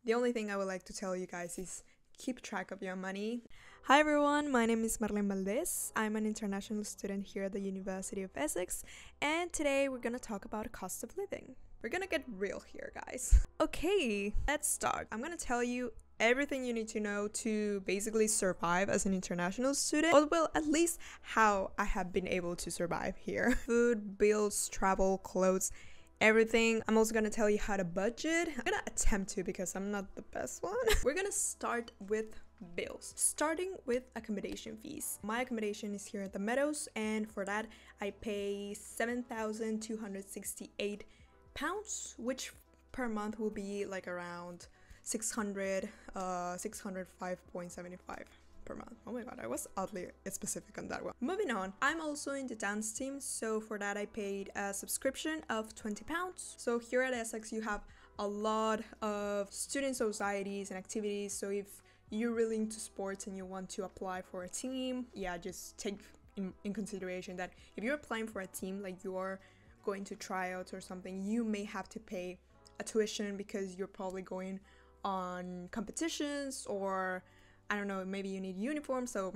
The only thing I would like to tell you guys is keep track of your money. Hi everyone, my name is Marlhen. I'm an international student here at the University of Essex, and today we're gonna talk about cost of living. We're gonna get real here, guys. Okay, let's start. I'm gonna tell you everything you need to know to basically survive as an international student, or well, at least how I have been able to survive here. Food, bills, travel, clothes, everything. I'm also gonna tell you how to budget. I'm gonna attempt to because I'm not the best one. We're gonna start with bills, starting with accommodation fees. My accommodation is here at the Meadows, and for that I pay £7,268, which per month will be like around 605.75 per month. Oh my god, I was oddly specific on that one. Moving on, I'm also in the dance team, so for that I paid a subscription of £20. So here at Essex you have a lot of student societies and activities, so if you're really into sports and you want to apply for a team, yeah, just take in consideration that if you're applying for a team, like you're going to tryouts or something, you may have to pay a tuition because you're probably going on competitions, or I don't know, maybe you need uniform, so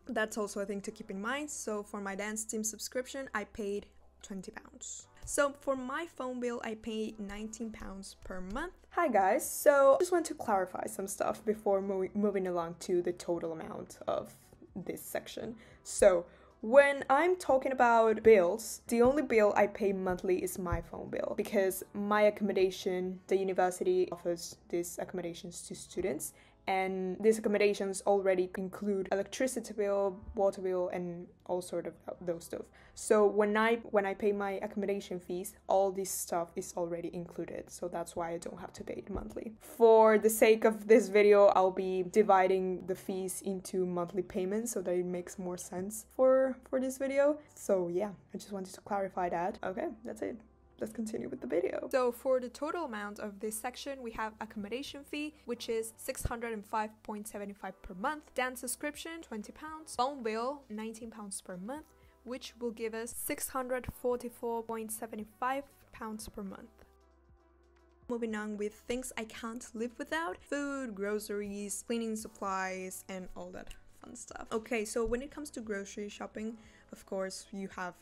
that's also a thing to keep in mind. So for my dance team subscription I paid £20. So for my phone bill I pay £19 per month. Hi guys, so just want to clarify some stuff before moving along to the total amount of this section. So when I'm talking about bills, the only bill I pay monthly is my phone bill, because my accommodation, the university offers these accommodations to students, and these accommodations already include electricity bill, water bill, and all sort of those stuff. So when I pay my accommodation fees, all this stuff is already included, so that's why I don't have to pay it monthly. For the sake of this video, I'll be dividing the fees into monthly payments so that it makes more sense for this video. So yeah, I just wanted to clarify that. Okay, that's it. Let's continue with the video. So for the total amount of this section, we have accommodation fee, which is £605.75 per month, dance subscription £20, phone bill £19 per month, which will give us £644.75 per month. Moving on with things I can't live without: food, groceries, cleaning supplies, and all that fun stuff. Okay, so when it comes to grocery shopping, of course, you have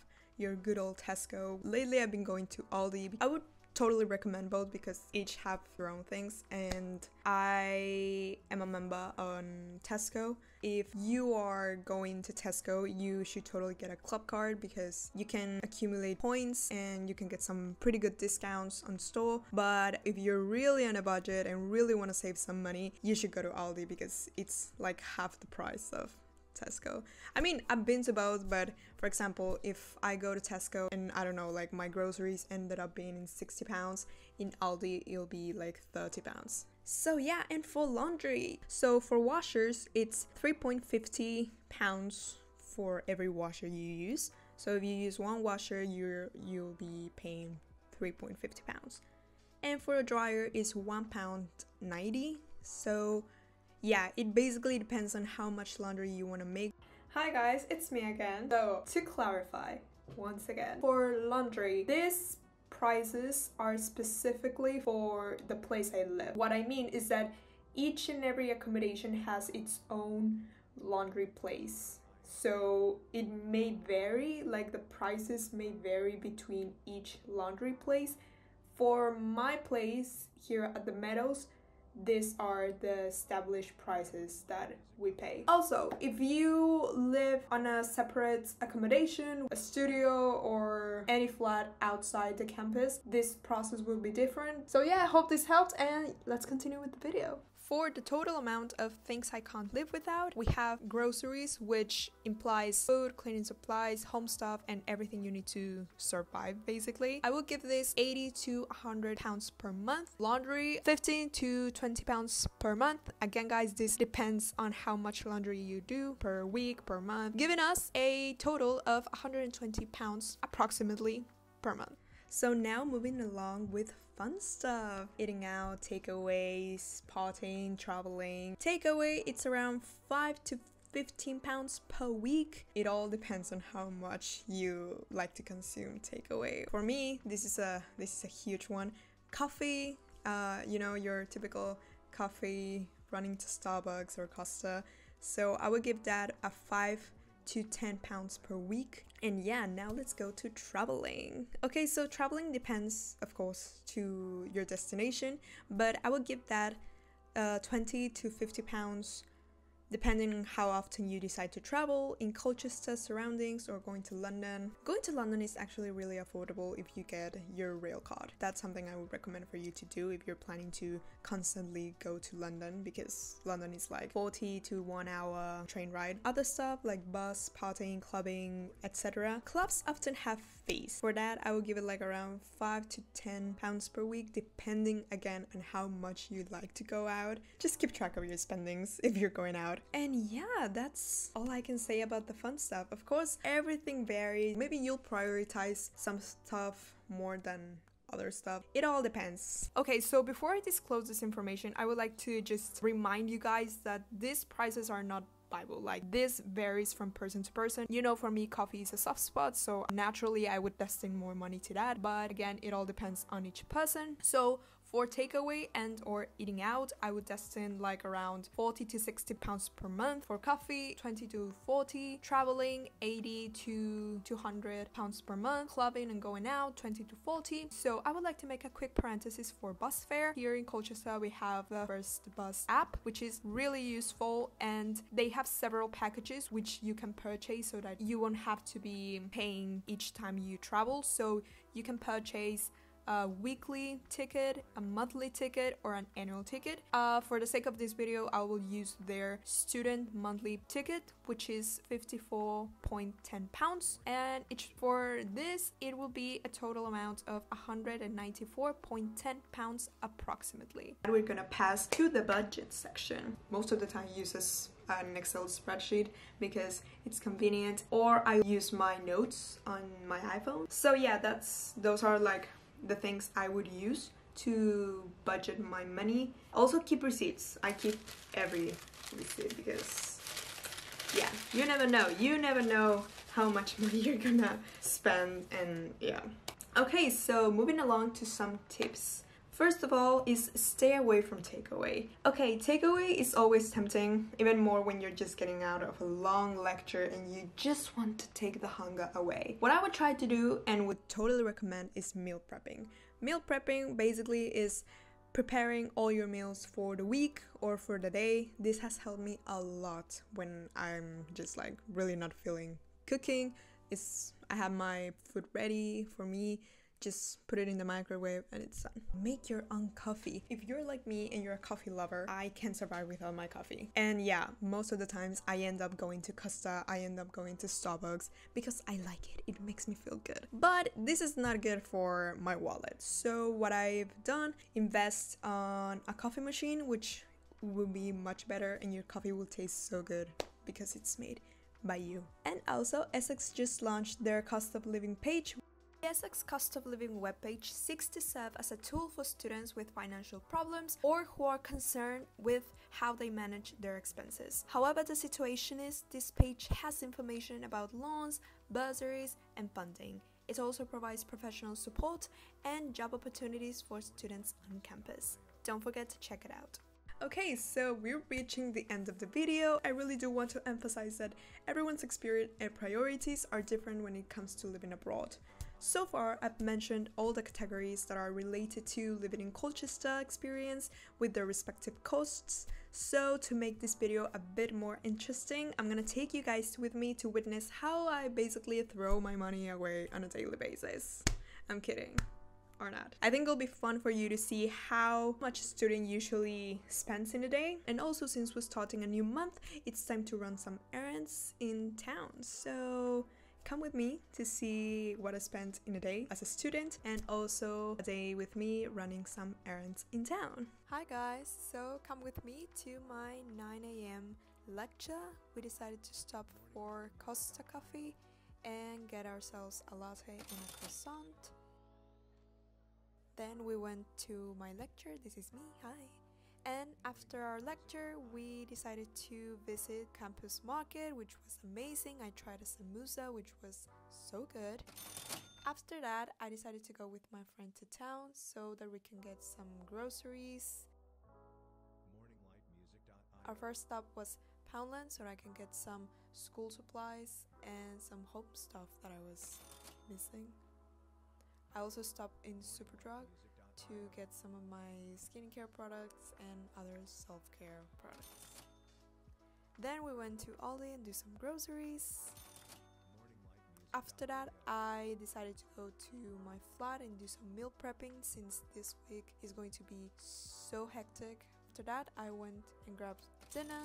your good old Tesco. Lately I've been going to Aldi. I would totally recommend both because each have their own things, and I am a member on Tesco. If you are going to Tesco, you should totally get a club card because you can accumulate points and you can get some pretty good discounts on store. But if you're really on a budget and really want to save some money, you should go to Aldi because it's like half the price of Tesco. I mean, I've been to both, but for example, if I go to Tesco and I don't know, like my groceries ended up being in £60, in Aldi it'll be like £30. So yeah, and for laundry, so for washers it's £3.50 for every washer you use. So if you use one washer, you'll be paying £3.50. And for a dryer is £1.90. So yeah, it basically depends on how much laundry you want to make. Hi guys, it's me again. So to clarify, once again, for laundry, these prices are specifically for the place I live. What I mean is that each and every accommodation has its own laundry place. So it may vary, like the prices may vary between each laundry place. For my place here at the Meadows, these are the established prices that we pay. Also, if you live on a separate accommodation, a studio, or any flat outside the campus, this process will be different. So yeah, I hope this helped, and let's continue with the video. For the total amount of things I can't live without, we have groceries, which implies food, cleaning supplies, home stuff, and everything you need to survive, basically. I will give this £80 to £100 per month. Laundry, £15 to £20 per month. Again, guys, this depends on how much laundry you do per week, per month, giving us a total of £120 approximately per month. So now moving along with fun stuff. Eating out, takeaways, potting, traveling. Takeaway, it's around £5 to £15 per week. It all depends on how much you like to consume takeaway. For me, this is a huge one. Coffee, you know, your typical coffee running to Starbucks or Costa. So I would give that a 5 to 10 pounds per week. And yeah, now let's go to traveling. Okay, so traveling depends, of course, to your destination, but I would give that 20 to 50 pounds depending on how often you decide to travel in Colchester surroundings or going to London. Going to London is actually really affordable if you get your rail card. That's something I would recommend for you to do if you're planning to constantly go to London, because London is like 40 to 1 hour train ride. Other stuff like bus, partying, clubbing, etc. Clubs often have fees. For that, I would give it like around 5 to 10 pounds per week, depending again on how much you like to go out. Just keep track of your spendings if you're going out. And yeah, that's all I can say about the fun stuff. Of course, everything varies. Maybe you'll prioritize some stuff more than other stuff. It all depends. Okay, so before I disclose this information, I would like to just remind you guys that these prices are not Bible. Like, this varies from person to person. You know, for me, coffee is a soft spot, so naturally I would destine more money to that. But again, it all depends on each person. So for takeaway and or eating out, I would destine like around 40 to 60 pounds per month. For coffee, 20 to 40. Traveling, 80 to 200 pounds per month. Clubbing and going out, 20 to 40. So I would like to make a quick parenthesis for bus fare. Here in Colchester, we have the First Bus app, which is really useful, and they have several packages which you can purchase so that you won't have to be paying each time you travel. So you can purchase a weekly ticket, a monthly ticket, or an annual ticket. For the sake of this video, I will use their student monthly ticket, which is 54.10 pounds, and for this it will be a total amount of 194.10 pounds approximately. We're gonna pass to the budget section. Most of the time I use an Excel spreadsheet because it's convenient, or I use my notes on my iPhone. So yeah, those are like the things I would use to budget my money. Also keep receipts. I keep every receipt because yeah, you never know how much money you're gonna spend, and yeah. Okay, so moving along to some tips. First of all is stay away from takeaway. Okay, takeaway is always tempting, even more when you're just getting out of a long lecture and you just want to take the hunger away. What I would try to do and would totally recommend is meal prepping. Meal prepping basically is preparing all your meals for the week or for the day. This has helped me a lot when I'm just like really not feeling cooking. I have my food ready for me. Just put it in the microwave and it's done. Make your own coffee. If you're like me and you're a coffee lover, I can't survive without my coffee. And yeah, most of the times I end up going to Costa, I end up going to Starbucks because I like it. It makes me feel good. But this is not good for my wallet. So what I've done, invest on a coffee machine, which will be much better, and your coffee will taste so good because it's made by you. And also, Essex just launched their cost of living page. The Essex Cost of Living webpage seeks to serve as a tool for students with financial problems or who are concerned with how they manage their expenses. However the situation is, this page has information about loans, bursaries, and funding. It also provides professional support and job opportunities for students on campus. Don't forget to check it out. Okay, so we're reaching the end of the video. I really do want to emphasize that everyone's experience and priorities are different when it comes to living abroad. So far, I've mentioned all the categories that are related to living in Colchester experience with their respective costs. So to make this video a bit more interesting, I'm gonna take you guys with me to witness how I basically throw my money away on a daily basis. I'm kidding. Or not. I think it'll be fun for you to see how much a student usually spends in a day. And also, since we're starting a new month, it's time to run some errands in town. So come with me to see what I spent in a day as a student, and also a day with me running some errands in town. Hi guys, so come with me to my 9 a.m. lecture. We decided to stop for Costa Coffee and get ourselves a latte and a croissant. Then we went to my lecture. This is me, hi. And after our lecture, we decided to visit campus market, which was amazing. I tried a samosa, which was so good. After that, I decided to go with my friend to town so that we can get some groceries. Our first stop was Poundland so I can get some school supplies and some home stuff that I was missing. I also stopped in Superdrug to get some of my skincare products and other self-care products. Then we went to Aldi and do some groceries. After that, I decided to go to my flat and do some meal prepping since this week is going to be so hectic. After that, I went and grabbed dinner.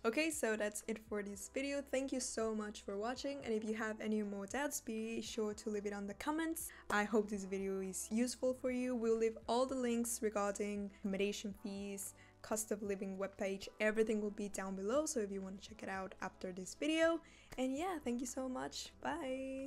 Okay, so that's it for this video. Thank you so much for watching, and if you have any more doubts, be sure to leave it on the comments. I hope this video is useful for you. We'll leave all the links regarding accommodation fees, cost of living webpage, everything will be down below, so if you want to check it out after this video. And yeah, thank you so much. Bye!